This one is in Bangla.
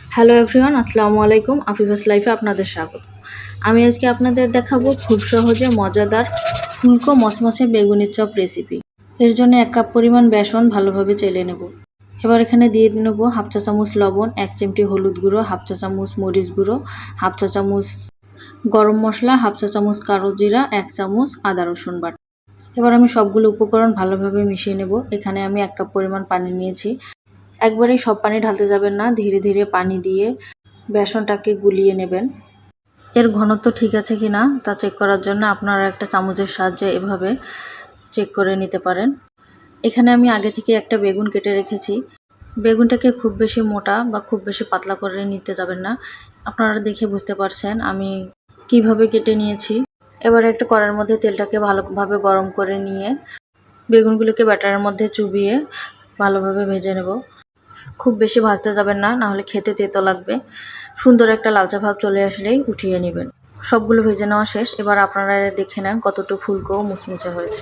হ্যালো এভরিওয়ান, আসসালামু আলাইকুম। আফিফাস লাইফে আপনাদের স্বাগত। আমি আজকে আপনাদের দেখাবো খুব সহজে মজাদার ফুলকো মচমচে বেগুনের চপ রেসিপি। এর জন্য 1 কাপ পরিমাণ বেসন ভালোভাবে চেলে নেব। এবার এখানে দিয়ে নেব হাফ চা চামচ লবণ, 1 চিমটি হলুদ গুঁড়ো, হাফ চা চামচ মরিচ গুঁড়ো, হাফ চা চামচ গরম মশলা, হাফ চা চামচ কালো জিরা, 1 চামচ আদা রসুন বাটা। এবার আমি সবগুলো উপকরণ ভালোভাবে মিশিয়ে নেব। এখানে আমি 1 কাপ পরিমাণ পানি নিয়েছি। একবারেই সব পানি ঢালতে যাবেন না, ধীরে ধীরে পানি দিয়ে বেসনটাকে গুলিয়ে নেবেন। এর ঘনত্ব ঠিক আছে কিনা তা চেক করার জন্য আপনারা একটা চামচের সাহায্যে এভাবে চেক করে নিতে পারেন। এখানে আমি আগে থেকে একটা বেগুন কেটে রেখেছি। বেগুনটাকে খুব বেশি মোটা বা খুব বেশি পাতলা করে নিতে যাবেন না। আপনারা দেখে বুঝতে পারছেন আমি কিভাবে কেটে নিয়েছি। এবার একটা কড়াইয়ের মধ্যে তেলটাকে ভালোভাবে গরম করে নিয়ে বেগুনগুলোকে ব্যাটারের মধ্যে চুবিয়ে ভালোভাবে ভেজে নেব। খুব বেশি ভাজতে যাবেন না, নাহলে খেতে তেতো লাগবে। সুন্দর একটা লালচে ভাব চলে আসলেই উঠিয়ে নেবেন। সবগুলো ভেজে নেওয়া শেষ। এবার আপনারা দেখে নেন কতটুকু ফুলকো মুচমুচে হয়েছে।